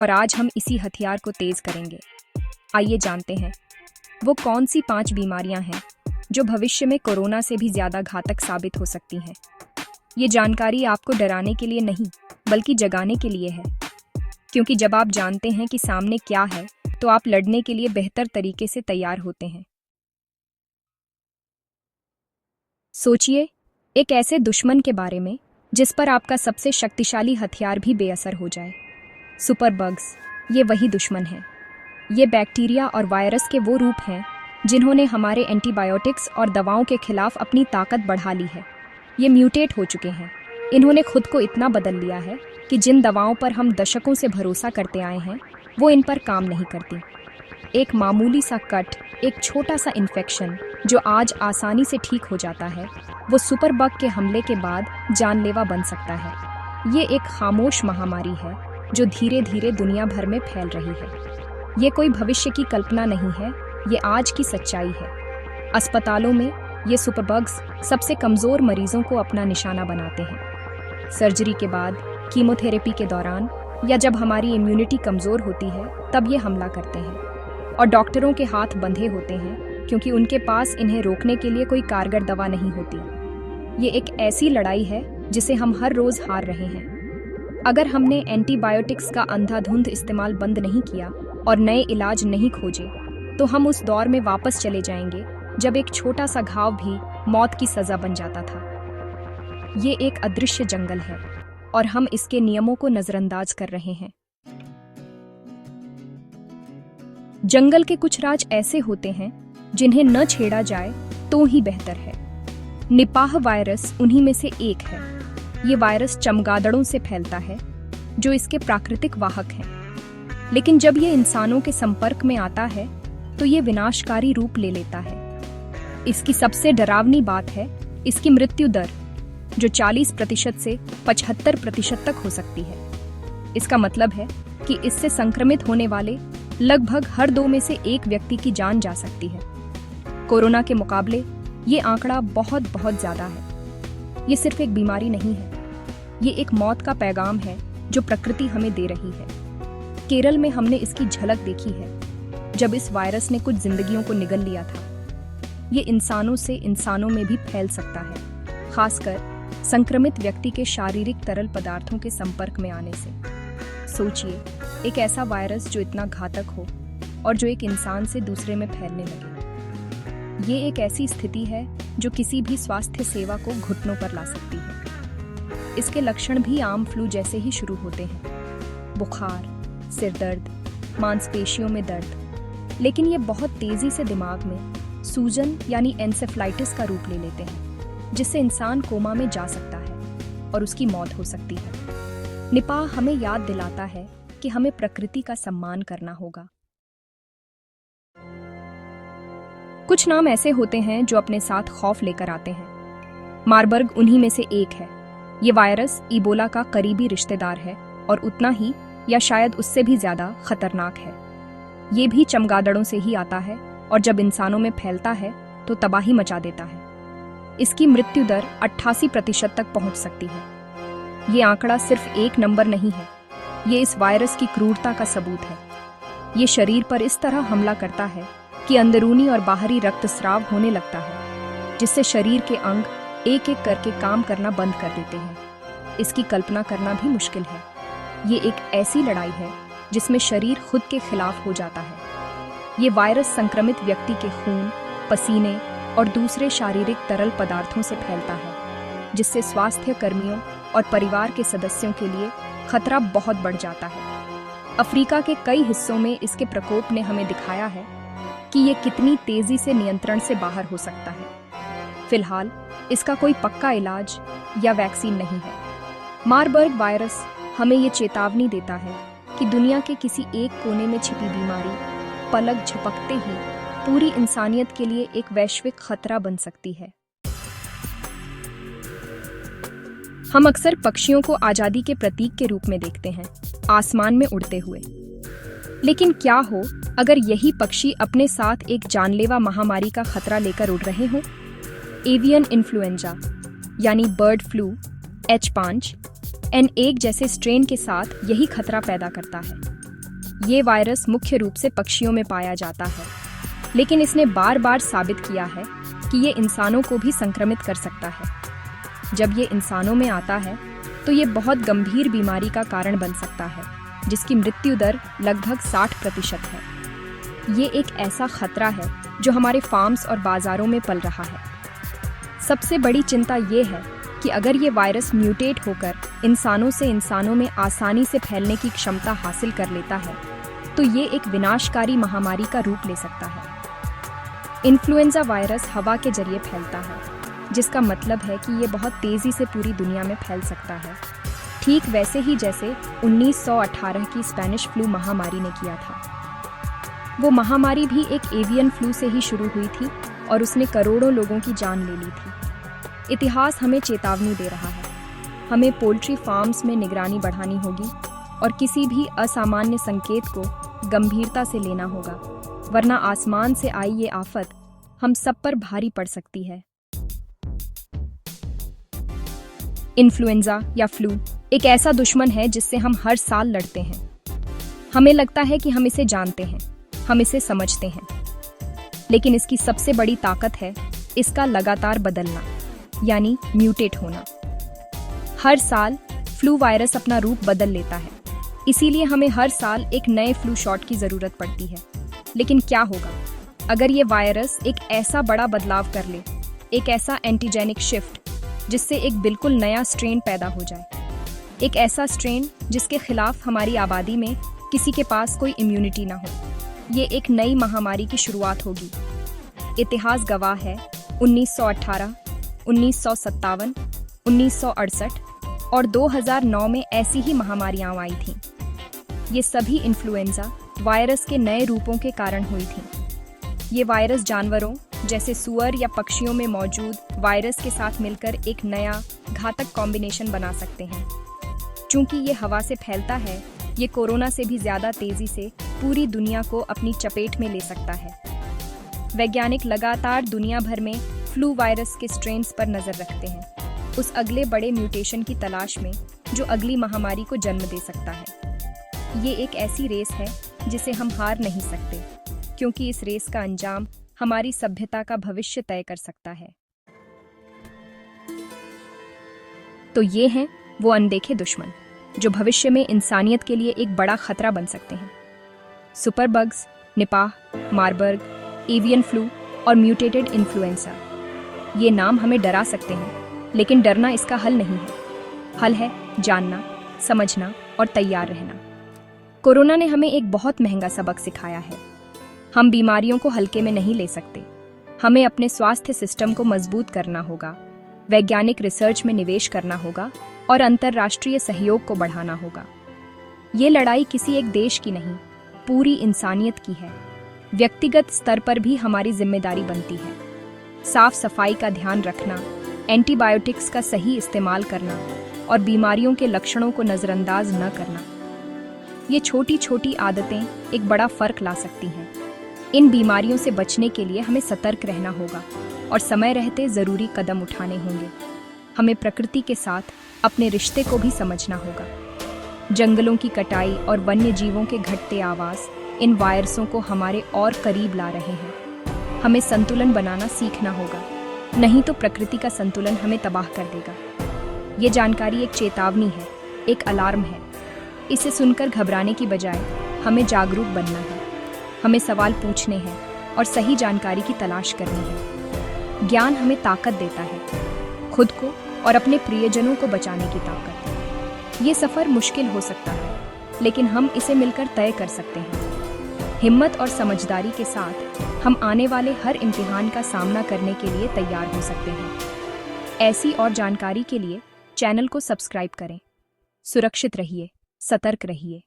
और आज हम इसी हथियार को तेज करेंगे। आइए जानते हैं वो कौन सी 5 बीमारियां हैं जो भविष्य में कोरोना से भी ज्यादा घातक साबित हो सकती हैं। ये जानकारी आपको डराने के लिए नहीं बल्कि जगाने के लिए है, क्योंकि जब आप जानते हैं कि सामने क्या है तो आप लड़ने के लिए बेहतर तरीके से तैयार होते हैं। सोचिए एक ऐसे दुश्मन के बारे में जिस पर आपका सबसे शक्तिशाली हथियार भी बेअसर हो जाए। सुपर बग्स, ये वही दुश्मन है। ये बैक्टीरिया और वायरस के वो रूप हैं जिन्होंने हमारे एंटीबायोटिक्स और दवाओं के खिलाफ अपनी ताकत बढ़ा ली है। ये म्यूटेट हो चुके हैं। इन्होंने खुद को इतना बदल लिया है कि जिन दवाओं पर हम दशकों से भरोसा करते आए हैं वो इन पर काम नहीं करती। एक मामूली सा कट, एक छोटा सा इन्फेक्शन जो आज आसानी से ठीक हो जाता है, वो सुपर बग के हमले के बाद जानलेवा बन सकता है। ये एक खामोश महामारी है जो धीरे धीरे दुनिया भर में फैल रही है। ये कोई भविष्य की कल्पना नहीं है, ये आज की सच्चाई है। अस्पतालों में ये सुपर बग्स सबसे कमज़ोर मरीजों को अपना निशाना बनाते हैं। सर्जरी के बाद, कीमोथेरेपी के दौरान या जब हमारी इम्यूनिटी कमज़ोर होती है तब ये हमला करते हैं। और डॉक्टरों के हाथ बंधे होते हैं क्योंकि उनके पास इन्हें रोकने के लिए कोई कारगर दवा नहीं होती। ये एक ऐसी लड़ाई है जिसे हम हर रोज़ हार रहे हैं। अगर हमने एंटीबायोटिक्स का अंधाधुंध इस्तेमाल बंद नहीं किया और नए इलाज नहीं खोजे तो हम उस दौर में वापस चले जाएंगे जब एक छोटा सा घाव भी मौत की सजा बन जाता था। ये एक अदृश्य जंगल है और हम इसके नियमों को नजरअंदाज कर रहे हैं। जंगल के कुछ राज ऐसे होते हैं जिन्हें न छेड़ा जाए तो ही बेहतर है। निपाह वायरस उन्हीं में से एक है। ये वायरस चमगादड़ों से फैलता है जो इसके प्राकृतिक वाहक हैं। लेकिन जब ये इंसानों के संपर्क में आता है तो ये विनाशकारी रूप ले लेता है। इसकी सबसे डरावनी बात है इसकी मृत्यु दर, जो 40% से 75% तक हो सकती है। इसका मतलब है कि इससे संक्रमित होने वाले लगभग हर 2 में से 1 व्यक्ति की जान जा सकती है। कोरोना के मुकाबले ये आंकड़ा बहुत बहुत ज्यादा है। ये सिर्फ एक बीमारी नहीं है, ये एक मौत का पैगाम है जो प्रकृति हमें दे रही है। केरल में हमने इसकी झलक देखी है जब इस वायरस ने कुछ जिंदगियों को निगल लिया था। ये इंसानों से इंसानों में भी फैल सकता है, खासकर संक्रमित व्यक्ति के शारीरिक तरल पदार्थों के संपर्क में आने से। सोचिए एक ऐसा वायरस जो इतना घातक हो और जो एक इंसान से दूसरे में फैलने लगे। ये एक ऐसी स्थिति है जो किसी भी स्वास्थ्य सेवा को घुटनों पर ला सकती है। इसके लक्षण भी आम फ्लू जैसे ही शुरू होते हैं, बुखार, सिर दर्द, मांसपेशियों में दर्द। लेकिन ये बहुत तेजी से दिमाग में सूजन यानी एन्सेफलाइटिस का रूप ले लेते हैं, जिससे इंसान कोमा में जा सकता है और उसकी मौत हो सकती है। निपाह हमें याद दिलाता है कि हमें प्रकृति का सम्मान करना होगा। कुछ नाम ऐसे होते हैं जो अपने साथ खौफ लेकर आते हैं। मारबर्ग उन्हीं में से एक है। ये वायरस इबोला का करीबी रिश्तेदार है और उतना ही या शायद उससे भी ज्यादा खतरनाक है। ये भी चमगादड़ों से ही आता है और जब इंसानों में फैलता है तो तबाही मचा देता है। इसकी मृत्यु दर 88% तक पहुंच सकती है। ये आंकड़ा सिर्फ एक नंबर नहीं है, ये इस वायरस की क्रूरता का सबूत है। ये शरीर पर इस तरह हमला करता है कि अंदरूनी और बाहरी रक्तस्राव होने लगता है, जिससे शरीर के अंग एक एक करके काम करना बंद कर देते हैं। इसकी कल्पना करना भी मुश्किल है। ये एक ऐसी लड़ाई है जिसमें शरीर खुद के खिलाफ हो जाता है। ये वायरस संक्रमित व्यक्ति के खून, पसीने और दूसरे शारीरिक तरल पदार्थों से फैलता है, जिससे स्वास्थ्य कर्मियों और परिवार के सदस्यों के लिए खतरा बहुत बढ़ जाता है। अफ्रीका के कई हिस्सों में इसके प्रकोप ने हमें दिखाया है कि ये कितनी तेजी से नियंत्रण से बाहर हो सकता है। फिलहाल इसका कोई पक्का इलाज या वैक्सीन नहीं है। मारबर्ग वायरस हमें ये चेतावनी देता है कि दुनिया के किसी एक कोने में छिपी बीमारी पलक झपकते ही पूरी इंसानियत के लिए एक वैश्विक खतरा बन सकती है। हम अक्सर पक्षियों को आजादी के प्रतीक के रूप में देखते हैं, आसमान में उड़ते हुए। लेकिन क्या हो अगर यही पक्षी अपने साथ एक जानलेवा महामारी का खतरा लेकर उड़ रहे हों? एवियन इन्फ्लुएंजा यानी बर्ड फ्लू H5N1 जैसे स्ट्रेन के साथ यही खतरा पैदा करता है। ये वायरस मुख्य रूप से पक्षियों में पाया जाता है, लेकिन इसने बार बार साबित किया है कि ये इंसानों को भी संक्रमित कर सकता है। जब ये इंसानों में आता है तो ये बहुत गंभीर बीमारी का कारण बन सकता है, जिसकी मृत्यु दर लगभग 60% है। ये एक ऐसा खतरा है जो हमारे फार्म्स और बाजारों में पल रहा है। सबसे बड़ी चिंता ये है कि अगर ये वायरस म्यूटेट होकर इंसानों से इंसानों में आसानी से फैलने की क्षमता हासिल कर लेता है तो ये एक विनाशकारी महामारी का रूप ले सकता है। इन्फ्लुएंजा वायरस हवा के जरिए फैलता है, जिसका मतलब है कि ये बहुत तेजी से पूरी दुनिया में फैल सकता है, ठीक वैसे ही जैसे 1918 की स्पेनिश फ्लू महामारी ने किया था। वो महामारी भी एक एवियन फ्लू से ही शुरू हुई थी और उसने करोड़ों लोगों की जान ले ली थी। इतिहास हमें चेतावनी दे रहा है। हमें पोल्ट्री फार्म्स में निगरानी बढ़ानी होगी और किसी भी असामान्य संकेत को गंभीरता से लेना होगा, वरना आसमान से आई ये आफत हम सब पर भारी पड़ सकती है। इन्फ्लुएंजा या फ्लू एक ऐसा दुश्मन है जिससे हम हर साल लड़ते हैं। हमें लगता है कि हम इसे जानते हैं, हम इसे समझते हैं, लेकिन इसकी सबसे बड़ी ताकत है इसका लगातार बदलना, यानी म्यूटेट होना। हर साल फ्लू वायरस अपना रूप बदल लेता है, इसीलिए हमें हर साल एक नए फ्लू शॉट की जरूरत पड़ती है। लेकिन क्या होगा अगर ये वायरस एक ऐसा बड़ा बदलाव कर ले, एक ऐसा एंटीजेनिक शिफ्ट जिससे एक बिल्कुल नया स्ट्रेन पैदा हो जाए, एक ऐसा स्ट्रेन जिसके खिलाफ हमारी आबादी में किसी के पास कोई इम्यूनिटी ना हो। ये एक नई महामारी की शुरुआत होगी। इतिहास गवाह है 1918, 1957, 1968 और 2009 में ऐसी ही महामारियां आई थीं। ये सभी इन्फ्लुएंजा वायरस के नए रूपों के कारण हुई थीं। ये वायरस जानवरों जैसे सुअर या पक्षियों में मौजूद वायरस के साथ मिलकर एक नया घातक कॉम्बिनेशन बना सकते हैं। चूंकि ये हवा से फैलता है, ये कोरोना से भी ज्यादा तेजी से पूरी दुनिया को अपनी चपेट में ले सकता है। वैज्ञानिक लगातार दुनिया भर में फ्लू वायरस के स्ट्रेन्स पर नजर रखते हैं, उस अगले बड़े म्यूटेशन की तलाश में जो अगली महामारी को जन्म दे सकता है। ये एक ऐसी रेस है जिसे हम हार नहीं सकते, क्योंकि इस रेस का अंजाम हमारी सभ्यता का भविष्य तय कर सकता है। तो ये हैं वो अनदेखे दुश्मन जो भविष्य में इंसानियत के लिए एक बड़ा खतरा बन सकते हैं। Superbugs, Nipah, Marburg, avian flu और म्यूटेटेड इन्फ्लुएंजा। ये नाम हमें डरा सकते हैं, लेकिन डरना इसका हल नहीं है। हल है जानना, समझना और तैयार रहना। कोरोना ने हमें एक बहुत महंगा सबक सिखाया है। हम बीमारियों को हल्के में नहीं ले सकते। हमें अपने स्वास्थ्य सिस्टम को मजबूत करना होगा, वैज्ञानिक रिसर्च में निवेश करना होगा और अंतर्राष्ट्रीय सहयोग को बढ़ाना होगा। ये लड़ाई किसी एक देश की नहीं, पूरी इंसानियत की है। व्यक्तिगत स्तर पर भी हमारी जिम्मेदारी बनती है। साफ सफाई का ध्यान रखना, एंटीबायोटिक्स का सही इस्तेमाल करना और बीमारियों के लक्षणों को नज़रअंदाज न करना। ये छोटी छोटी आदतें एक बड़ा फर्क ला सकती हैं। इन बीमारियों से बचने के लिए हमें सतर्क रहना होगा और समय रहते ज़रूरी कदम उठाने होंगे। हमें प्रकृति के साथ अपने रिश्ते को भी समझना होगा। जंगलों की कटाई और वन्य जीवों के घटते आवास इन वायरसों को हमारे और करीब ला रहे हैं। हमें संतुलन बनाना सीखना होगा, नहीं तो प्रकृति का संतुलन हमें तबाह कर देगा। ये जानकारी एक चेतावनी है, एक अलार्म है। इसे सुनकर घबराने की बजाय हमें जागरूक बनना है। हमें सवाल पूछने हैं और सही जानकारी की तलाश करनी है। ज्ञान हमें ताकत देता है, खुद को और अपने प्रियजनों को बचाने की ताकत। ये सफ़र मुश्किल हो सकता है, लेकिन हम इसे मिलकर तय कर सकते हैं। हिम्मत और समझदारी के साथ हम आने वाले हर इम्तिहान का सामना करने के लिए तैयार हो सकते हैं। ऐसी और जानकारी के लिए चैनल को सब्सक्राइब करें। सुरक्षित रहिए, सतर्क रहिए।